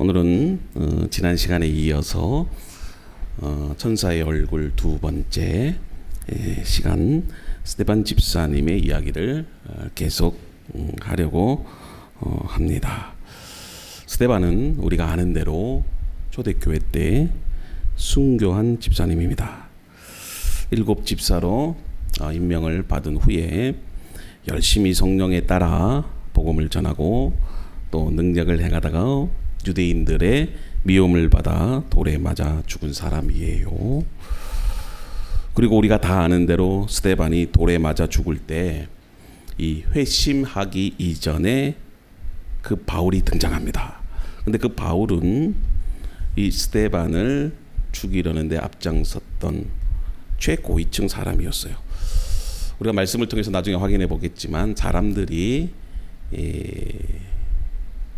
오늘은 지난 시간에 이어서 천사의 얼굴 두 번째 시간 스데반 집사님의 이야기를 계속 하려고 합니다. 스데반은 우리가 아는 대로 초대교회 때 순교한 집사님입니다. 7 집사로 임명을 받은 후에 열심히 성령에 따라 복음을 전하고 또 능력을 행하다가 유대인들의 미움을 받아 돌에 맞아 죽은 사람이에요. 그리고 우리가 다 아는 대로 스데반이 돌에 맞아 죽을 때 이 회심하기 이전에 그 바울이 등장합니다. 근데 그 바울은 이 스데반을 죽이려는데 앞장섰던 최고위층 사람이었어요. 우리가 말씀을 통해서 나중에 확인해 보겠지만 사람들이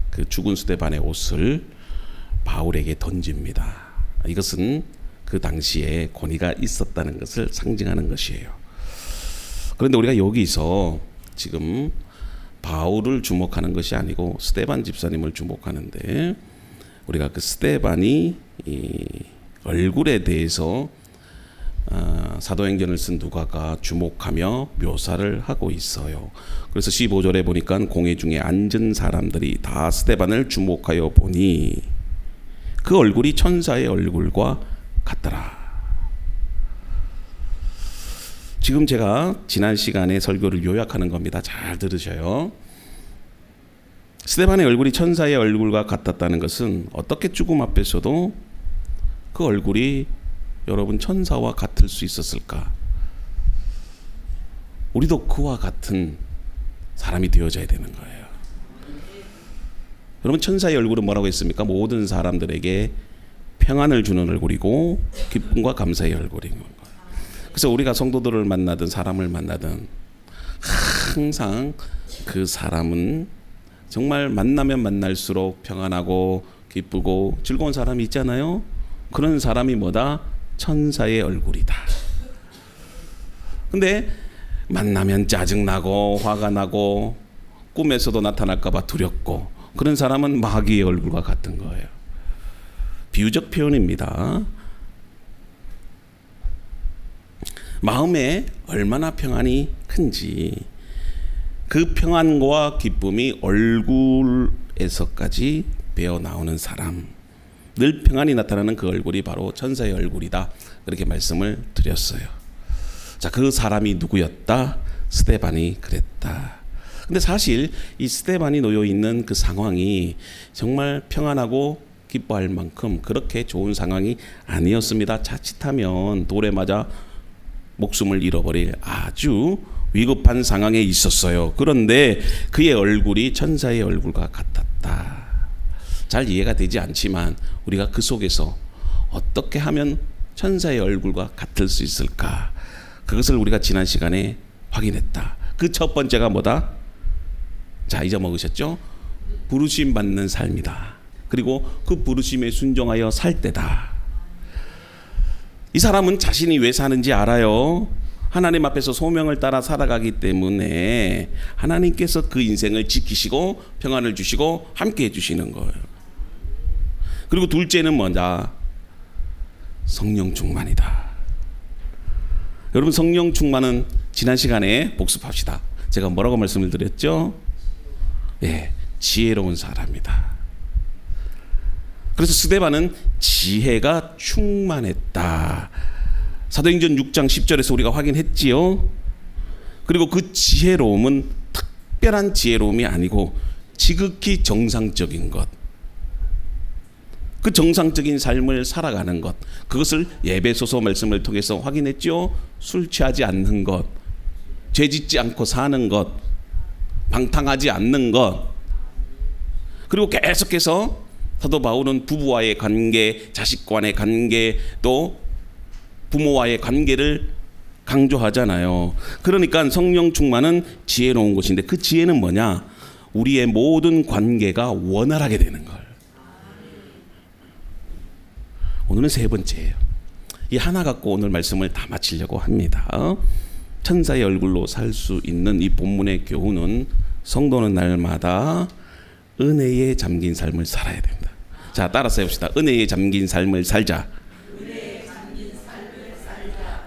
그 죽은 스데반의 옷을 바울에게 던집니다. 이것은 그 당시에 권위가 있었다는 것을 상징하는 것이에요. 그런데 우리가 여기서 지금 바울을 주목하는 것이 아니고 스데반 집사님을 주목하는데, 우리가 그 스데반이 얼굴에 대해서 사도행전을 쓴 누가가 주목하며 묘사를 하고 있어요. 그래서 15절에 보니까 공회 중에 앉은 사람들이 다 스데반을 주목하여 보니 그 얼굴이 천사의 얼굴과 같더라. 지금 제가 지난 시간에 설교를 요약하는 겁니다. 잘 들으셔요. 스데반의 얼굴이 천사의 얼굴과 같았다는 것은 어떻게 죽음 앞에서도 그 얼굴이 여러분 천사와 같을 수 있었을까? 우리도 그와 같은 사람이 되어져야 되는 거예요. 여러분, 천사의 얼굴은 뭐라고 했습니까? 모든 사람들에게 평안을 주는 얼굴이고 기쁨과 감사의 얼굴인 거예요. 그래서 우리가 성도들을 만나든 사람을 만나든 항상 그 사람은 정말 만나면 만날수록 평안하고 기쁘고 즐거운 사람이 있잖아요. 그런 사람이 뭐다? 천사의 얼굴이다. 근데 만나면 짜증나고 화가 나고 꿈에서도 나타날까 봐 두렵고 그런 사람은 마귀의 얼굴과 같은 거예요. 비유적 표현입니다. 마음에 얼마나 평안이 큰지, 그 평안과 기쁨이 얼굴에서까지 배어 나오는 사람, 늘 평안이 나타나는 그 얼굴이 바로 천사의 얼굴이다. 그렇게 말씀을 드렸어요. 자, 그 사람이 누구였다? 스데반이 그랬다. 근데 사실 이 스데반이 놓여 있는 그 상황이 정말 평안하고 기뻐할 만큼 그렇게 좋은 상황이 아니었습니다. 자칫하면 돌에 맞아 목숨을 잃어버릴 아주 위급한 상황에 있었어요. 그런데 그의 얼굴이 천사의 얼굴과 같았다. 잘 이해가 되지 않지만 우리가 그 속에서 어떻게 하면 천사의 얼굴과 같을 수 있을까? 그것을 우리가 지난 시간에 확인했다. 그 첫 번째가 뭐다? 자, 잊어먹으셨죠? 부르심 받는 삶이다. 그리고 그 부르심에 순종하여 살 때다. 이 사람은 자신이 왜 사는지 알아요. 하나님 앞에서 소명을 따라 살아가기 때문에 하나님께서 그 인생을 지키시고 평안을 주시고 함께 해주시는 거예요. 그리고 둘째는 뭐냐? 성령 충만이다. 여러분, 성령 충만은 지난 시간에 복습합시다. 제가 뭐라고 말씀을 드렸죠? 예, 지혜로운 사람이다. 그래서 스데반은 지혜가 충만했다. 사도행전 6장 10절에서 우리가 확인했지요. 그리고 그 지혜로움은 특별한 지혜로움이 아니고 지극히 정상적인 것, 그 정상적인 삶을 살아가는 것, 그것을 에베소서 말씀을 통해서 확인했죠. 술 취하지 않는 것, 죄짓지 않고 사는 것, 방탕하지 않는 것. 그리고 계속해서 사도 바울은 부부와의 관계, 자식 간의 관계, 또 부모와의 관계를 강조하잖아요. 그러니까 성령 충만은 지혜로운 것인데 그 지혜는 뭐냐? 우리의 모든 관계가 원활하게 되는 걸. 오늘은 세 번째예요. 이 하나 갖고 오늘 말씀을 다 마치려고 합니다. 천사의 얼굴로 살 수 있는 이 본문의 교훈은 성도는 날마다 은혜에 잠긴 삶을 살아야 됩니다. 자, 따라서 해봅시다. 은혜에 잠긴 삶을 살자.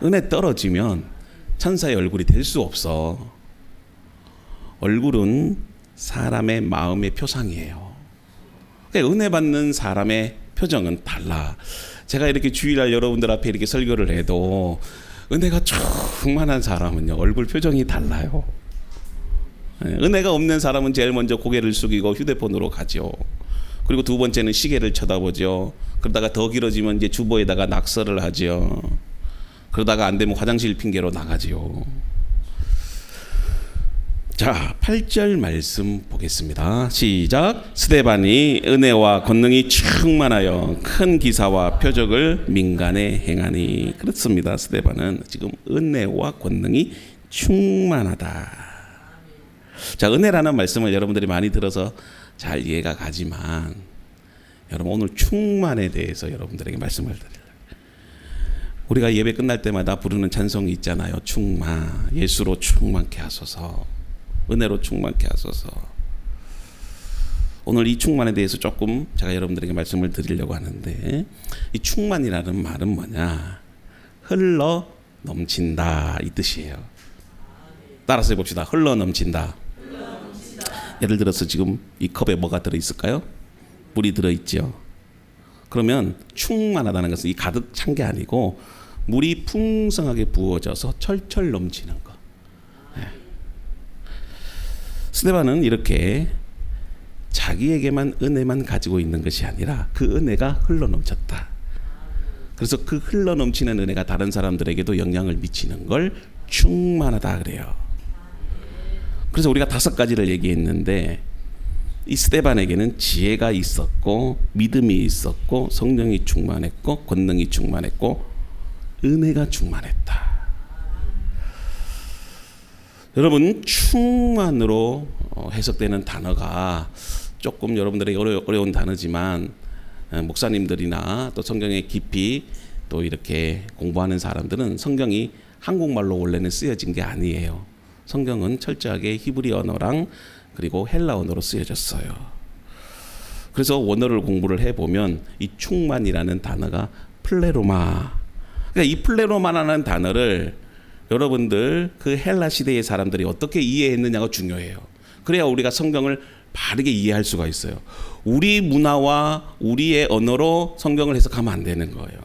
은혜 떨어지면 천사의 얼굴이 될 수 없어. 얼굴은 사람의 마음의 표상이에요. 그러니까 은혜 받는 사람의 표정은 달라. 제가 이렇게 주일날 여러분들 앞에 이렇게 설교를 해도 은혜가 충만한 사람은요, 얼굴 표정이 달라요. 은혜가 없는 사람은 제일 먼저 고개를 숙이고 휴대폰으로 가죠. 그리고 두 번째는 시계를 쳐다보죠. 그러다가 더 길어지면 이제 주보에다가 낙서를 하죠. 그러다가 안 되면 화장실 핑계로 나가지요. 자, 8절 말씀 보겠습니다. 시작. 스데반이 은혜와 권능이 충만하여 큰 기사와 표적을 민간에 행하니. 그렇습니다. 스데반은 지금 은혜와 권능이 충만하다. 자, 은혜라는 말씀을 여러분들이 많이 들어서 잘 이해가 가지만 여러분 오늘 충만에 대해서 여러분들에게 말씀을 드려요. 우리가 예배 끝날 때마다 부르는 찬송이 있잖아요. 충만, 예수로 충만케 하소서, 은혜로 충만케 하소서. 오늘 이 충만에 대해서 조금 제가 여러분들에게 말씀을 드리려고 하는데, 이 충만이라는 말은 뭐냐? 흘러 넘친다, 이 뜻이에요. 따라서 해봅시다. 흘러 넘친다. 예를 들어서 지금 이 컵에 뭐가 들어있을까요? 물이 들어있죠. 그러면 충만하다는 것은 이 가득 찬 게 아니고 물이 풍성하게 부어져서 철철 넘치는 거. 네. 스데반은 이렇게 자기에게만 은혜만 가지고 있는 것이 아니라 그 은혜가 흘러넘쳤다. 그래서 그 흘러넘치는 은혜가 다른 사람들에게도 영향을 미치는 걸 충만하다 그래요. 그래서 우리가 5가지를 얘기했는데, 이 스데반에게는 지혜가 있었고 믿음이 있었고 성령이 충만했고 권능이 충만했고 은혜가 충만했다. 여러분, 충만으로 해석되는 단어가 조금 여러분들에게 어려운 단어지만 목사님들이나 또 성경에 깊이 또 이렇게 공부하는 사람들은 성경이 한국말로 원래는 쓰여진 게 아니에요. 성경은 철저하게 히브리 언어랑 그리고 헬라 언어로 쓰여졌어요. 그래서 원어를 공부를 해보면 이 충만이라는 단어가 플레로마. 그러니까 이 플레로마라는 단어를 여러분들 그 헬라 시대의 사람들이 어떻게 이해했느냐가 중요해요. 그래야 우리가 성경을 바르게 이해할 수가 있어요. 우리 문화와 우리의 언어로 성경을 해석하면 안 되는 거예요.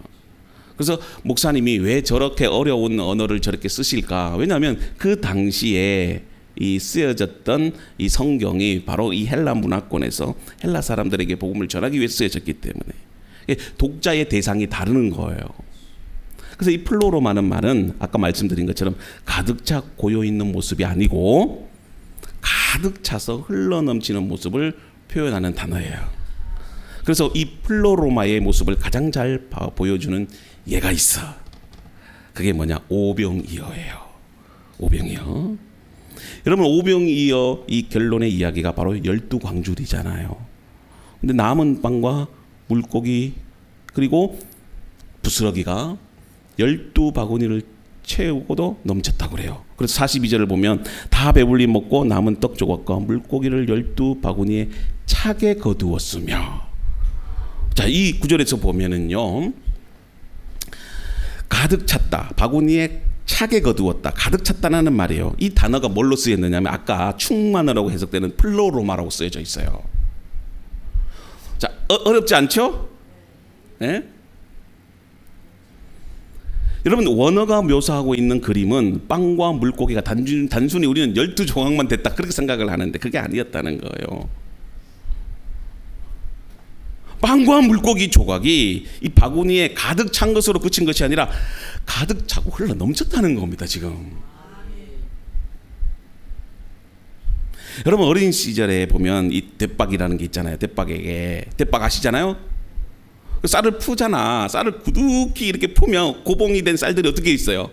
그래서 목사님이 왜 저렇게 어려운 언어를 저렇게 쓰실까? 왜냐하면 그 당시에 이 쓰여졌던 이 성경이 바로 이 헬라 문화권에서 헬라 사람들에게 복음을 전하기 위해 쓰여졌기 때문에 독자의 대상이 다르는 거예요. 그래서 이 플로로마는 말은 아까 말씀드린 것처럼 가득 차 고여 있는 모습이 아니고 가득 차서 흘러넘치는 모습을 표현하는 단어예요. 그래서 이 플로로마의 모습을 가장 잘 보여주는 예가 있어. 그게 뭐냐? 오병이어예요. 오병이어. 여러분, 오병이어 이 결론의 이야기가 바로 12광주리잖아요. 근데 남은 빵과 물고기 그리고 부스러기가 12바구니를 채우고도 넘쳤다고 그래요. 그래서 42절을 보면 다 배불리 먹고 남은 떡 조각과 물고기를 12바구니에 차게 거두었으며. 자, 이 구절에서 보면은요, 가득 찼다, 바구니에 차게 거두었다, 가득 찼다는 말이에요. 이 단어가 뭘로 쓰였느냐면 아까 충만하라고 해석되는 플로로마라고 쓰여져 있어요. 자, 어렵지 않죠? 네? 여러분, 원어가 묘사하고 있는 그림은 빵과 물고기가 단순히 우리는 12조각만 됐다 그렇게 생각을 하는데 그게 아니었다는 거예요. 빵과 물고기 조각이 이 바구니에 가득 찬 것으로 그친 것이 아니라 가득 차고 흘러 넘쳤다는 겁니다. 지금 여러분, 어린 시절에 보면 이 대박이라는 게 있잖아요. 대박에게 대박 아시잖아요? 쌀을 푸잖아. 쌀을 구둑히 이렇게 푸면 고봉이 된 쌀들이 어떻게 있어요?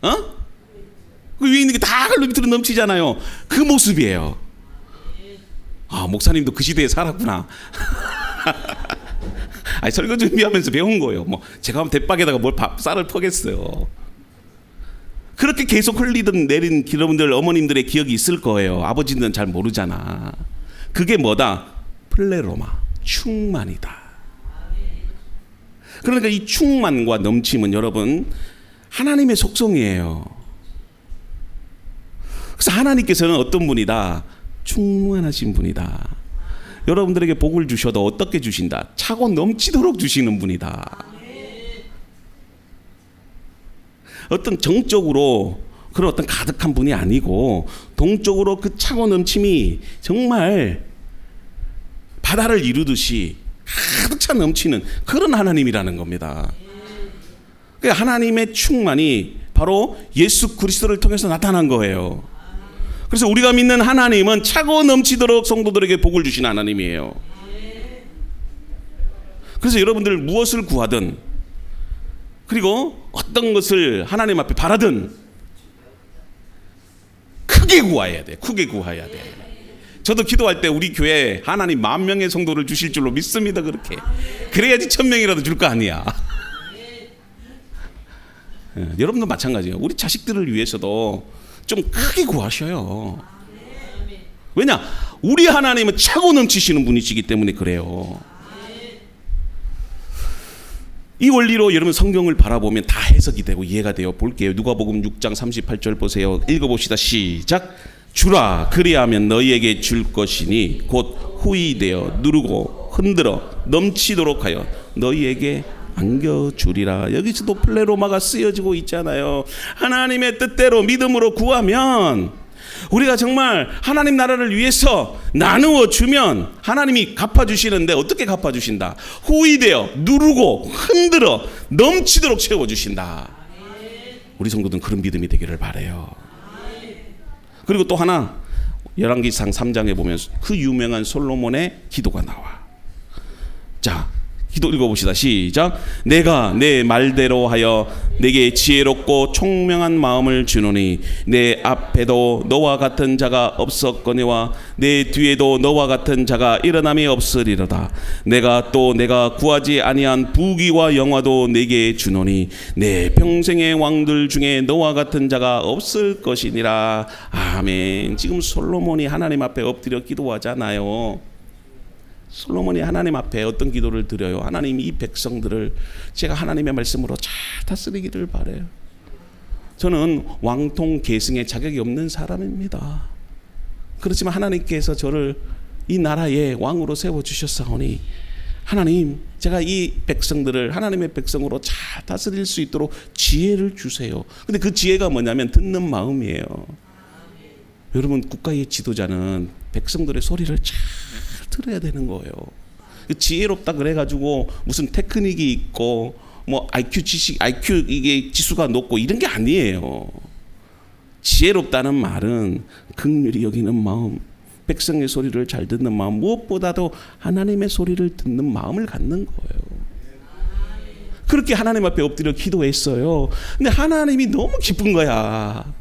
그 위에 있는 게 다 흘러 밑으로 넘치잖아요. 그 모습이에요. 아, 목사님도 그 시대에 살았구나. 아니, 설교 준비하면서 배운 거예요. 뭐 제가 하면 대박에다가 쌀을 퍼겠어요. 그렇게 계속 흘리던 내린 여러분들 어머님들의 기억이 있을 거예요. 아버지는 잘 모르잖아. 그게 뭐다? 플레로마, 충만이다. 그러니까 이 충만과 넘침은 여러분 하나님의 속성이에요. 그래서 하나님께서는 어떤 분이다? 충만하신 분이다. 여러분들에게 복을 주셔도 어떻게 주신다? 차고 넘치도록 주시는 분이다. 어떤 정적으로 그런 어떤 가득한 분이 아니고 동적으로 그 차고 넘침이 정말 바다를 이루듯이 가득 차 넘치는 그런 하나님이라는 겁니다. 그러니까 하나님의 충만이 바로 예수 그리스도를 통해서 나타난 거예요. 그래서 우리가 믿는 하나님은 차고 넘치도록 성도들에게 복을 주시는 하나님이에요. 그래서 여러분들 무엇을 구하든 그리고 어떤 것을 하나님 앞에 바라든 크게 구해야 돼. 크게 구해야 돼. 저도 기도할 때 우리 교회 하나님 10,000명의 성도를 주실 줄로 믿습니다. 그렇게 그래야지 1,000명이라도 줄 거 아니야. 여러분도 마찬가지예요. 우리 자식들을 위해서도 좀 크게 구하셔요. 왜냐? 우리 하나님은 차고 넘치시는 분이시기 때문에 그래요. 이 원리로 여러분 성경을 바라보면 다 해석이 되고 이해가 돼요. 볼게요. 누가복음 6장 38절 보세요. 읽어봅시다. 시작. 주라 그리하면 너희에게 줄 것이니 곧 후이되어 누르고 흔들어 넘치도록 하여 너희에게 안겨주리라. 여기서도 플레로마가 쓰여지고 있잖아요. 하나님의 뜻대로 믿음으로 구하면 우리가 정말 하나님 나라를 위해서 나누어 주면 하나님이 갚아주시는데 어떻게 갚아주신다? 후이되어 누르고 흔들어 넘치도록 채워주신다. 우리 성도들은 그런 믿음이 되기를 바라요. 그리고 또 하나 열왕기상 3장에 보면 그 유명한 솔로몬의 기도가 나와. 자, 기도 읽어봅시다. 시작. 내가 내 말대로 하여 내게 지혜롭고 총명한 마음을 주노니 내 앞에도 너와 같은 자가 없었거니와 내 뒤에도 너와 같은 자가 일어남이 없으리로다. 내가 또 내가 구하지 아니한 부귀와 영화도 내게 주노니 내 평생의 왕들 중에 너와 같은 자가 없을 것이니라. 아멘. 지금 솔로몬이 하나님 앞에 엎드려 기도하잖아요. 솔로몬이 하나님 앞에 어떤 기도를 드려요? 하나님 이 백성들을 제가 하나님의 말씀으로 잘 다스리기를 바라요. 저는 왕통 계승의 자격이 없는 사람입니다. 그렇지만 하나님께서 저를 이 나라의 왕으로 세워주셨사오니 하나님 제가 이 백성들을 하나님의 백성으로 잘 다스릴 수 있도록 지혜를 주세요. 근데 그 지혜가 뭐냐면 듣는 마음이에요. 여러분 국가의 지도자는 백성들의 소리를 잘 들어야 되는 거예요. 지혜롭다 그래가지고 무슨 테크닉이 있고 뭐 IQ 지식, IQ 이게 지수가 높고 이런 게 아니에요. 지혜롭다는 말은 긍휼히 여기는 마음, 백성의 소리를 잘 듣는 마음, 무엇보다도 하나님의 소리를 듣는 마음을 갖는 거예요. 그렇게 하나님 앞에 엎드려 기도했어요. 근데 하나님이 너무 기쁜 거야.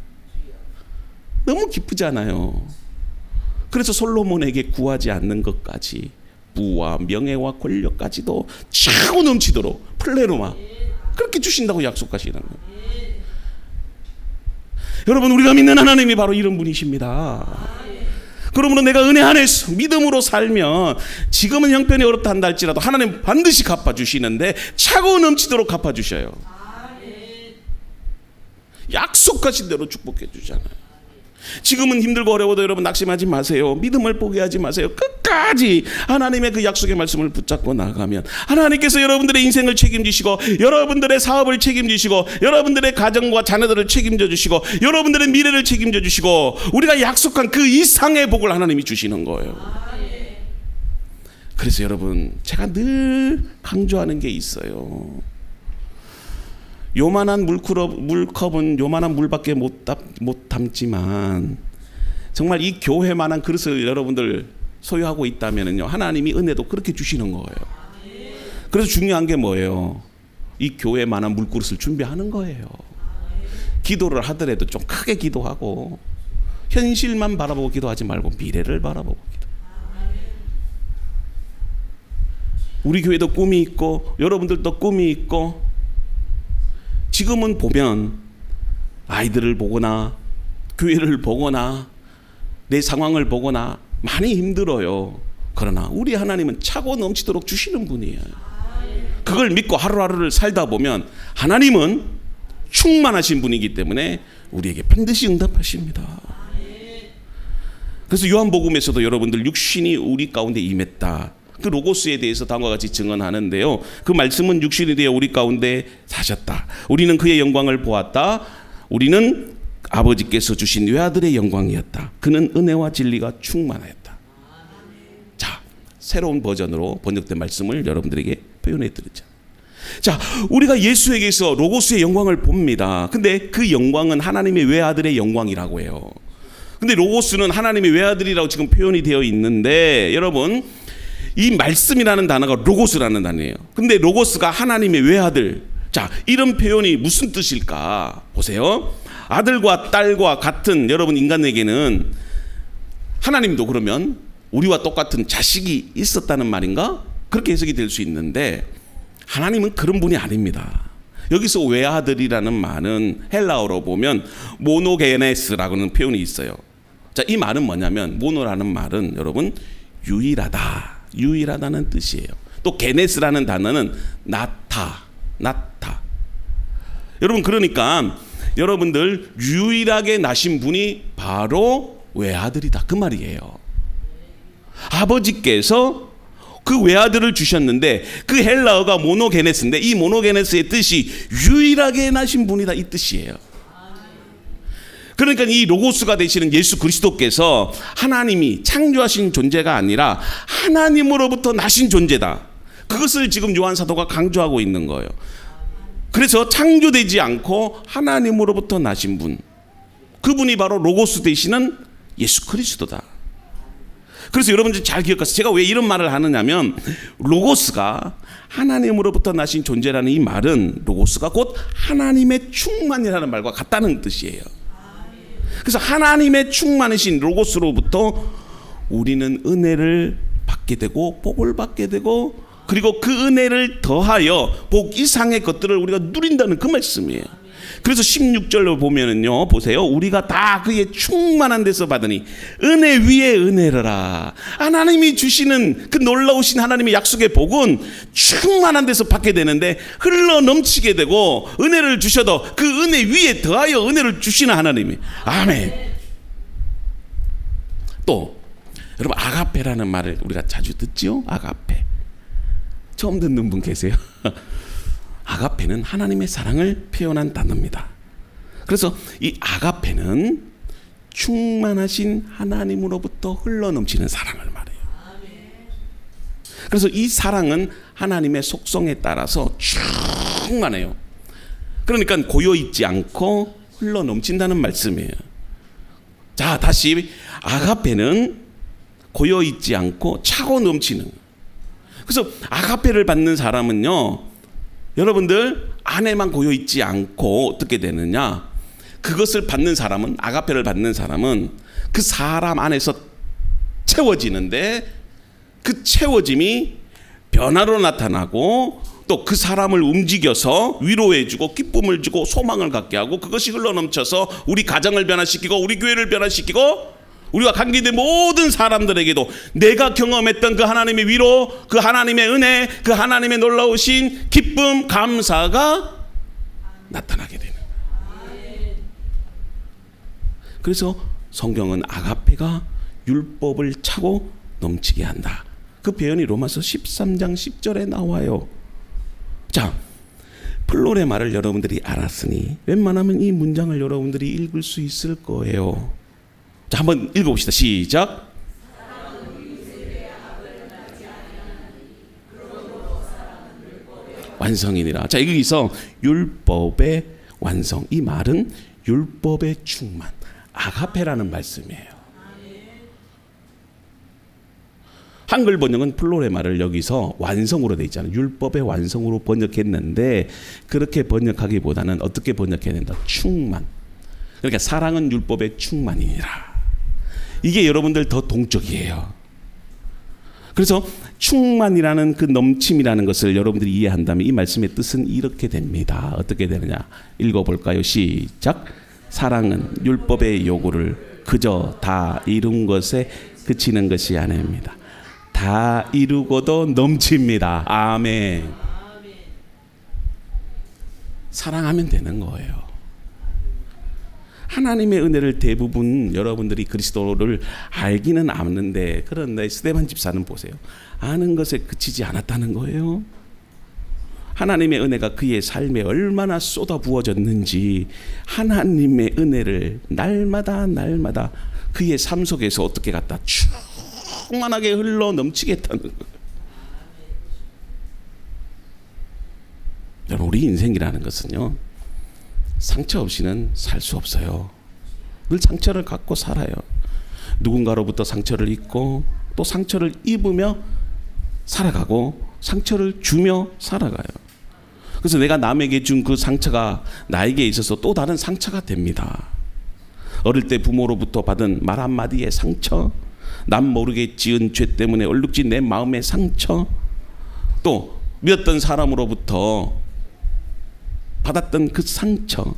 너무 기쁘잖아요. 그래서 솔로몬에게 구하지 않는 것까지 부와 명예와 권력까지도 차고 넘치도록 플레로마 그렇게 주신다고 약속하시는 거예요. 여러분 우리가 믿는 하나님이 바로 이런 분이십니다. 그러므로 내가 은혜 안에서 믿음으로 살면 지금은 형편이 어렵다 한다 할지라도 하나님 반드시 갚아주시는데 차고 넘치도록 갚아주셔요. 약속하신 대로 축복해 주잖아요. 지금은 힘들고 어려워도 여러분 낙심하지 마세요. 믿음을 포기하지 마세요. 끝까지 하나님의 그 약속의 말씀을 붙잡고 나가면 하나님께서 여러분들의 인생을 책임지시고 여러분들의 사업을 책임지시고 여러분들의 가정과 자녀들을 책임져 주시고 여러분들의 미래를 책임져 주시고 우리가 약속한 그 이상의 복을 하나님이 주시는 거예요. 그래서 여러분 제가 늘 강조하는 게 있어요. 요만한 물컵은 요만한 물밖에 못 담지만 정말 이 교회만한 그릇을 여러분들 소유하고 있다면요 하나님이 은혜도 그렇게 주시는 거예요. 그래서 중요한 게 뭐예요? 이 교회만한 물그릇을 준비하는 거예요. 기도를 하더라도 좀 크게 기도하고 현실만 바라보고 기도하지 말고 미래를 바라보고 기도. 우리 교회도 꿈이 있고 여러분들도 꿈이 있고 지금은 보면 아이들을 보거나 교회를 보거나 내 상황을 보거나 많이 힘들어요. 그러나 우리 하나님은 차고 넘치도록 주시는 분이에요. 그걸 믿고 하루하루를 살다 보면 하나님은 충만하신 분이기 때문에 우리에게 반드시 응답하십니다. 그래서 요한복음에서도 여러분들 육신이 우리 가운데 임했다. 그 로고스에 대해서 다음과 같이 증언하는데요. 그 말씀은 육신이 되어 우리 가운데 사셨다. 우리는 그의 영광을 보았다. 우리는 아버지께서 주신 외아들의 영광이었다. 그는 은혜와 진리가 충만하였다. 자, 새로운 버전으로 번역된 말씀을 여러분들에게 표현해 드리죠. 자, 우리가 예수에게서 로고스의 영광을 봅니다. 근데 그 영광은 하나님의 외아들의 영광이라고 해요. 근데 로고스는 하나님의 외아들이라고 지금 표현이 되어 있는데, 여러분 이 말씀이라는 단어가 로고스라는 단어예요. 근데 로고스가 하나님의 외아들, 자, 이런 표현이 무슨 뜻일까 보세요. 아들과 딸과 같은 여러분 인간에게는 하나님도 그러면 우리와 똑같은 자식이 있었다는 말인가? 그렇게 해석이 될 수 있는데 하나님은 그런 분이 아닙니다. 여기서 외아들이라는 말은 헬라어로 보면 모노게네스라고는 표현이 있어요. 자, 이 말은 뭐냐면, 모노라는 말은 여러분 유일하다, 유일하다는 뜻이에요. 또 게네스라는 단어는 나타. 여러분, 그러니까 여러분들 유일하게 나신 분이 바로 외아들이다, 그 말이에요. 아버지께서 그 외아들을 주셨는데 그 헬라어가 모노게네스인데 이 모노게네스의 뜻이 유일하게 나신 분이다, 이 뜻이에요. 그러니까 이 로고스가 되시는 예수 그리스도께서 하나님이 창조하신 존재가 아니라 하나님으로부터 나신 존재다. 그것을 지금 요한 사도가 강조하고 있는 거예요. 그래서 창조되지 않고 하나님으로부터 나신 분, 그분이 바로 로고스 되시는 예수 그리스도다. 그래서 여러분들 잘 기억하세요. 제가 왜 이런 말을 하느냐면, 로고스가 하나님으로부터 나신 존재라는 이 말은 로고스가 곧 하나님의 충만이라는 말과 같다는 뜻이에요. 그래서 하나님의 충만이신 로고스로부터 우리는 은혜를 받게 되고 복을 받게 되고, 그리고 그 은혜를 더하여 복 이상의 것들을 우리가 누린다는 그 말씀이에요. 그래서 16절로 보면은요, 보세요. 우리가 다 그의 충만한 데서 받으니 은혜 위에 은혜라. 하나님이 주시는 그 놀라우신 하나님의 약속의 복은 충만한 데서 받게 되는데 흘러 넘치게 되고, 은혜를 주셔도 그 은혜 위에 더하여 은혜를 주시는 하나님이. 아멘. 또 여러분, 아가페라는 말을 우리가 자주 듣지요. 아가페. 처음 듣는 분 계세요? 아가페는 하나님의 사랑을 표현한 단어입니다. 그래서 이 아가페는 충만하신 하나님으로부터 흘러넘치는 사랑을 말해요. 그래서 이 사랑은 하나님의 속성에 따라서 충만해요. 그러니까 고여있지 않고 흘러넘친다는 말씀이에요. 자, 다시 아가페는 고여있지 않고 차고 넘치는. 그래서 아가페를 받는 사람은요, 여러분들 안에만 고여있지 않고 어떻게 되느냐, 그것을 받는 사람은, 아가페를 받는 사람은 그 사람 안에서 채워지는데 그 채워짐이 변화로 나타나고 또 그 사람을 움직여서 위로해주고 기쁨을 주고 소망을 갖게 하고, 그것이 흘러넘쳐서 우리 가정을 변화시키고 우리 교회를 변화시키고 우리가 관계된 모든 사람들에게도 내가 경험했던 그 하나님의 위로, 그 하나님의 은혜, 그 하나님의 놀라우신 기쁨, 감사가 나타나게 되는 거예요. 그래서 성경은 아가페가 율법을 차고 넘치게 한다. 그 표현이 로마서 13장 10절에 나와요. 자, 플로레 말을 여러분들이 알았으니 웬만하면 이 문장을 여러분들이 읽을 수 있을 거예요. 자, 한번 읽어봅시다. 시작. 완성이니라. 자, 여기서 율법의 완성, 이 말은 율법의 충만, 아가페라는 말씀이에요. 한글 번역은 플로레 말을 여기서 완성으로 돼 있잖아요. 율법의 완성으로 번역했는데, 그렇게 번역하기보다는 어떻게 번역해야 된다? 충만. 그러니까 사랑은 율법의 충만이니라. 이게 여러분들 더 동적이에요. 그래서 충만이라는 그 넘침이라는 것을 여러분들이 이해한다면 이 말씀의 뜻은 이렇게 됩니다. 어떻게 되느냐? 읽어볼까요? 시작. 사랑은 율법의 요구를 그저 다 이룬 것에 그치는 것이 아닙니다. 다 이루고도 넘칩니다. 아멘. 사랑하면 되는 거예요. 하나님의 은혜를 대부분 여러분들이 그리스도를 알기는 아는데, 그런데 스데반 집사는 보세요. 아는 것에 그치지 않았다는 거예요. 하나님의 은혜가 그의 삶에 얼마나 쏟아 부어졌는지 하나님의 은혜를 날마다 그의 삶 속에서 어떻게 갖다 충만하게 흘러 넘치게 했다는 거예요. 여러분, 우리 인생이라는 것은요, 상처 없이는 살 수 없어요. 늘 상처를 갖고 살아요. 누군가로부터 상처를 입고 또 상처를 입으며 살아가고 상처를 주며 살아가요. 그래서 내가 남에게 준 그 상처가 나에게 있어서 또 다른 상처가 됩니다. 어릴 때 부모로부터 받은 말 한마디의 상처, 남 모르게 지은 죄 때문에 얼룩진 내 마음의 상처, 또 믿었던 사람으로부터 받았던 그 상처.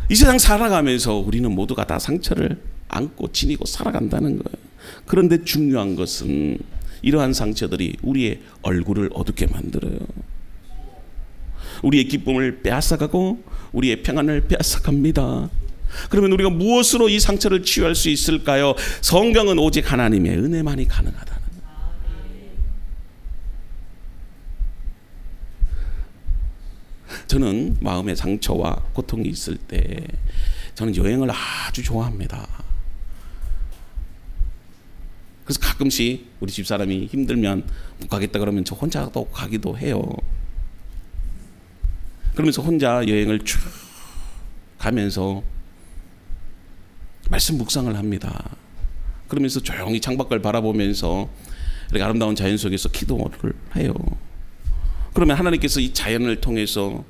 이 세상 살아가면서 우리는 모두가 다 상처를 안고 지니고 살아간다는 거예요. 그런데 중요한 것은 이러한 상처들이 우리의 얼굴을 어둡게 만들어요. 우리의 기쁨을 빼앗아가고 우리의 평안을 빼앗아갑니다. 그러면 우리가 무엇으로 이 상처를 치유할 수 있을까요? 성경은 오직 하나님의 은혜만이 가능하다는 거예요. 저는 마음의 상처와 고통이 있을 때 저는 여행을 아주 좋아합니다. 그래서 가끔씩 우리 집사람이 힘들면 못 가겠다 그러면 저 혼자도 가기도 해요. 그러면서 혼자 여행을 쭉 가면서 말씀 묵상을 합니다. 그러면서 조용히 창밖을 바라보면서 이렇게 아름다운 자연 속에서 기도를 해요. 그러면 하나님께서 이 자연을 통해서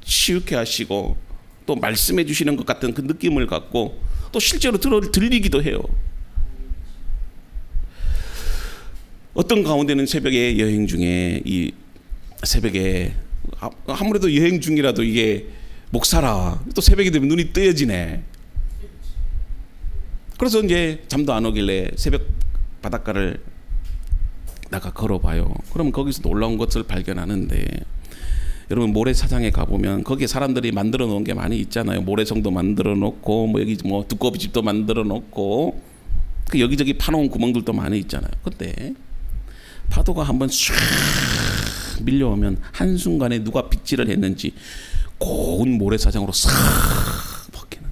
치유케 하시고 또 말씀해 주시는 것 같은 그 느낌을 갖고 또 실제로 들리기도 해요. 어떤 가운데는 새벽에 여행 중에 이 새벽에 아무래도 여행 중이라도 이게 목사라 또 새벽이 되면 눈이 뜨여지네. 그래서 이제 잠도 안 오길래 새벽 바닷가를 나가 걸어봐요. 그러면 거기서 놀라운 것을 발견하는데, 여러분 모래사장에 가보면 거기에 사람들이 만들어 놓은 게 많이 있잖아요. 모래성도 만들어 놓고 뭐 여기 뭐 두꺼비집도 만들어 놓고 그 여기저기 파놓은 구멍들도 많이 있잖아요. 근데 파도가 한번 쫙 밀려오면 한순간에 누가 빗질을 했는지 고운 모래사장으로 싹 벗기는,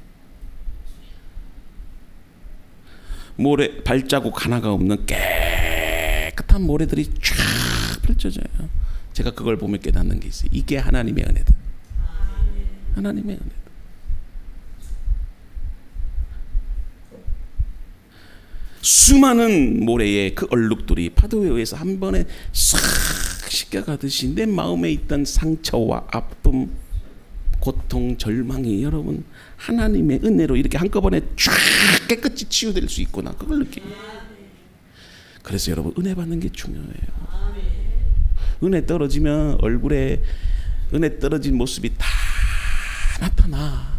모래 발자국 하나가 없는 깨끗한 모래들이 쫙 펼쳐져요. 제가 그걸 보면 깨닫는 게 있어요. 이게 하나님의 은혜다. 하나님의 은혜다. 수많은 모래의 그 얼룩들이 파도에 의해서 한 번에 싹 씻겨가듯이 내 마음에 있던 상처와 아픔, 고통, 절망이 여러분 하나님의 은혜로 이렇게 한꺼번에 쫙 깨끗이 치유될 수 있구나, 그걸 느낍니다. 그래서 여러분 은혜 받는 게 중요해요. 은혜 떨어지면 얼굴에 은혜 떨어진 모습이 다 나타나.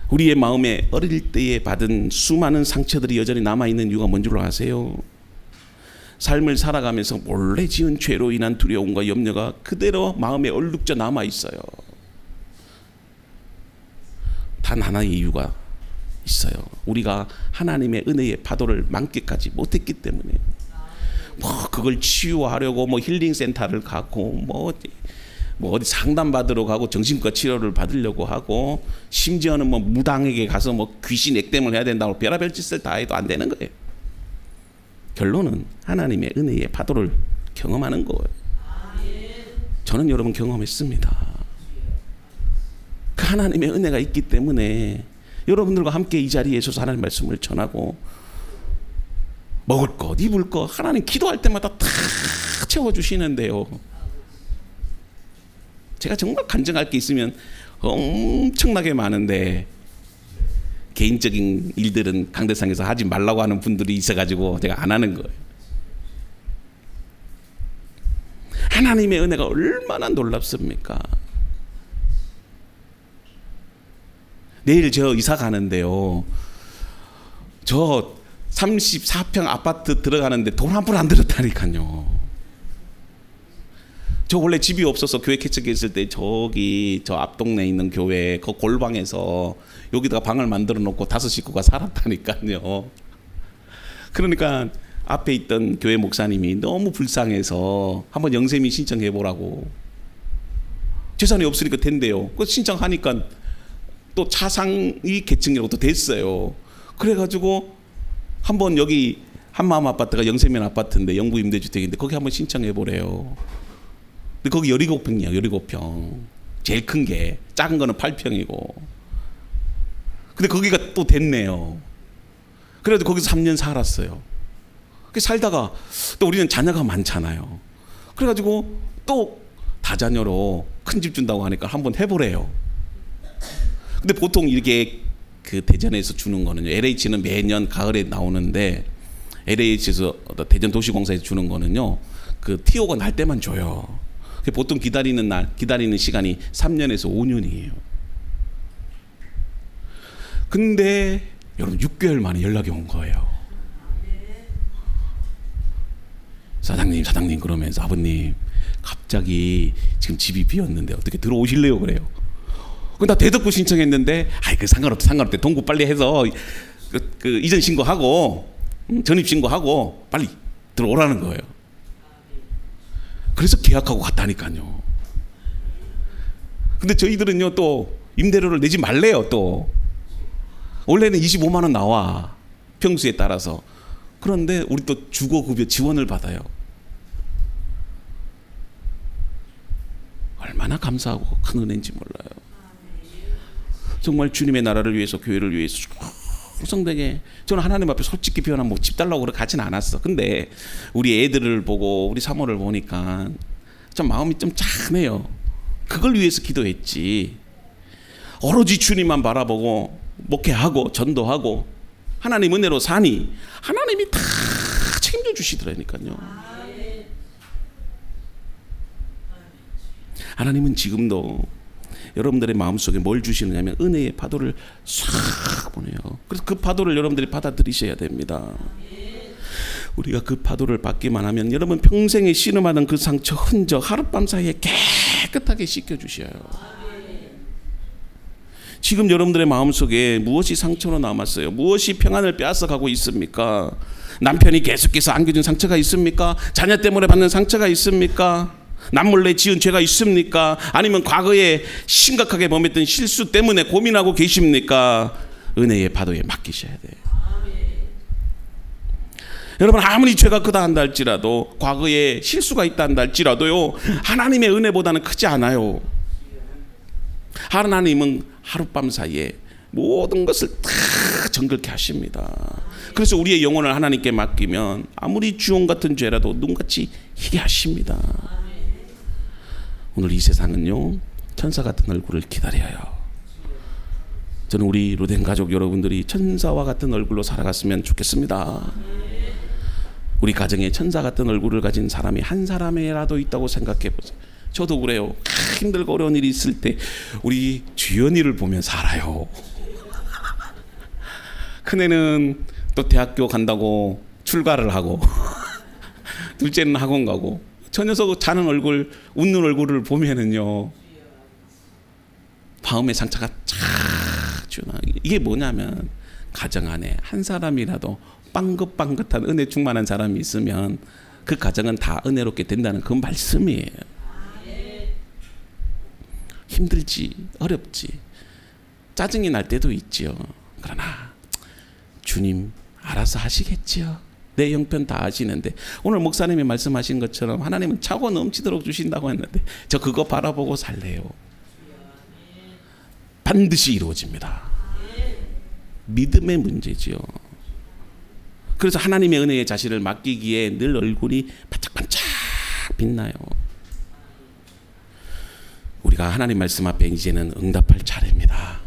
우리의 마음에 어릴 때에 받은 수많은 상처들이 여전히 남아있는 이유가 뭔 줄 아세요? 삶을 살아가면서 몰래 지은 죄로 인한 두려움과 염려가 그대로 마음에 얼룩져 남아있어요. 단 하나의 이유가 있어요. 우리가 하나님의 은혜의 파도를 만끽하지 못했기 때문에. 뭐 그걸 치유하려고 뭐 힐링 센터를 가고 뭐 어디 상담 받으러 가고 정신과 치료를 받으려고 하고 심지어는 뭐 무당에게 가서 뭐 귀신 액땜을 해야 된다고 별의별 짓을 다 해도 안 되는 거예요. 결론은 하나님의 은혜의 파도를 경험하는 거예요. 저는 여러분 경험했습니다. 그 하나님의 은혜가 있기 때문에 여러분들과 함께 이 자리에 서서 하나님 말씀을 전하고 먹을 것, 입을 것 하나님 기도할 때마다 다 채워주시는데요. 제가 정말 간증할 게 있으면 엄청나게 많은데 개인적인 일들은 강대상에서 하지 말라고 하는 분들이 있어가지고 제가 안 하는 거예요. 하나님의 은혜가 얼마나 놀랍습니까? 내일 저 이사 가는데요. 저 34평 아파트 들어가는데 돈 한 푼 안 들었다니까요. 저 원래 집이 없어서 교회 개척했을 때 저기 저 앞동네에 있는 교회 그 골방에서 여기다가 방을 만들어 놓고 5식구가 살았다니까요. 그러니까 앞에 있던 교회 목사님이 너무 불쌍해서 한번 영세미 신청해 보라고. 재산이 없으니까 된대요. 그 신청하니까 또 차상위 계층이라고 또 됐어요. 그래가지고 한번 여기 한마음 아파트가 영세면 아파트인데 영구 임대주택인데 거기 한번 신청해 보래요. 근데 거기 17평이에요. 17평. 제일 큰 게, 작은 거는 8평이고. 근데 거기가 또 됐네요. 그래도 거기서 3년 살았어요. 살다가 또 우리는 자녀가 많잖아요. 그래가지고 또 다자녀로 큰 집 준다고 하니까 한번 해보래요. 근데 보통 이렇게 그 대전에서 주는 거는요, LH는 매년 가을에 나오는데 LH에서 대전 도시공사에서 주는 거는요, 그 TO가 날 때만 줘요. 보통 기다리는 시간이 3년에서 5년이에요. 근데 여러분 6개월 만에 연락이 온 거예요. 사장님 그러면서 아버님 갑자기 지금 집이 비었는데 어떻게 들어오실래요? 그래요. 나 대덕구 신청했는데 그 상관없대. 동구 빨리 해서 그 이전 신고하고 전입 신고하고 빨리 들어오라는 거예요. 그래서 계약하고 갔다니까요. 근데 저희들은요 또 임대료를 내지 말래요. 또 원래는 25만 원 나와 평수에 따라서. 그런데 우리 또 주거급여 지원을 받아요. 얼마나 감사하고 큰 은혜인지 몰라요. 정말 주님의 나라를 위해서, 교회를 위해서 성되게. 저는 하나님 앞에 솔직히 표현하면 뭐 집 달라고 그렇게 하진 않았어. 근데 우리 애들을 보고 우리 사모를 보니까 좀 마음이 좀 짠해요. 그걸 위해서 기도했지. 오로지 주님만 바라보고 목회하고 전도하고 하나님 은혜로 사니 하나님이 다 책임져 주시더라니까요. 하나님은 지금도 여러분들의 마음속에 뭘 주시느냐면 은혜의 파도를 싹 보내요. 그래서 그 파도를 여러분들이 받아들이셔야 됩니다. 우리가 그 파도를 받기만 하면 여러분 평생에 씨름하던 그 상처 흔적 하룻밤 사이에 깨끗하게 씻겨주셔요. 지금 여러분들의 마음속에 무엇이 상처로 남았어요? 무엇이 평안을 빼앗아가고 있습니까? 남편이 계속해서 안겨준 상처가 있습니까? 자녀 때문에 받는 상처가 있습니까? 남몰래 지은 죄가 있습니까? 아니면 과거에 심각하게 범했던 실수 때문에 고민하고 계십니까? 은혜의 파도에 맡기셔야 돼요. 여러분 아무리 죄가 크다 한다 할지라도, 과거에 실수가 있다 한다 할지라도요, 하나님의 은혜보다는 크지 않아요. 하나님은 하룻밤 사이에 모든 것을 다 정결케 하십니다. 그래서 우리의 영혼을 하나님께 맡기면 아무리 주홍 같은 죄라도 눈같이 희게 하십니다. 오늘 이 세상은요 천사 같은 얼굴을 기다려요. 저는 우리 로덴 가족 여러분들이 천사와 같은 얼굴로 살아갔으면 좋겠습니다. 우리 가정에 천사 같은 얼굴을 가진 사람이 한 사람이라도 있다고 생각해 보세요. 저도 그래요. 힘들고 어려운 일이 있을 때 우리 주연이를 보면 살아요. 큰애는 또 대학교 간다고 출가를 하고 둘째는 학원 가고, 저 녀석 자는 얼굴, 웃는 얼굴을 보면은요 마음의 상처가 쫙 주나. 이게 뭐냐면 가정 안에 한 사람이라도 빵긋빵긋한 은혜 충만한 사람이 있으면 그 가정은 다 은혜롭게 된다는 그 말씀이에요. 힘들지, 어렵지, 짜증이 날 때도 있지요. 그러나 주님 알아서 하시겠지요. 내 형편 다 아시는데, 오늘 목사님이 말씀하신 것처럼 하나님은 차고 넘치도록 주신다고 했는데 저 그거 바라보고 살래요. 반드시 이루어집니다. 믿음의 문제지요. 그래서 하나님의 은혜에 자신을 맡기기에 늘 얼굴이 반짝반짝 빛나요. 우리가 하나님 말씀 앞에 이제는 응답할 차례입니다.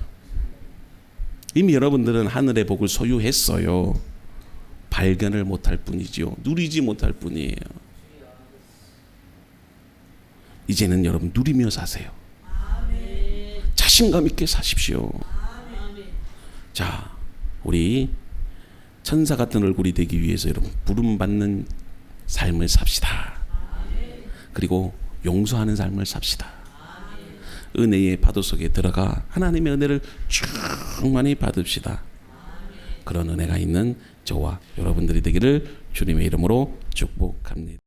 이미 여러분들은 하늘의 복을 소유했어요. 발견을 못할 뿐이지요. 누리지 못할 뿐이에요. 이제는 여러분 누리며 사세요. 자신감 있게 사십시오. 자, 우리 천사 같은 얼굴이 되기 위해서 여러분 부름받는 삶을 삽시다. 그리고 용서하는 삶을 삽시다. 은혜의 파도 속에 들어가 하나님의 은혜를 충만히 받읍시다. 그런 은혜가 있는 저와 여러분들이 되기를 주님의 이름으로 축복합니다.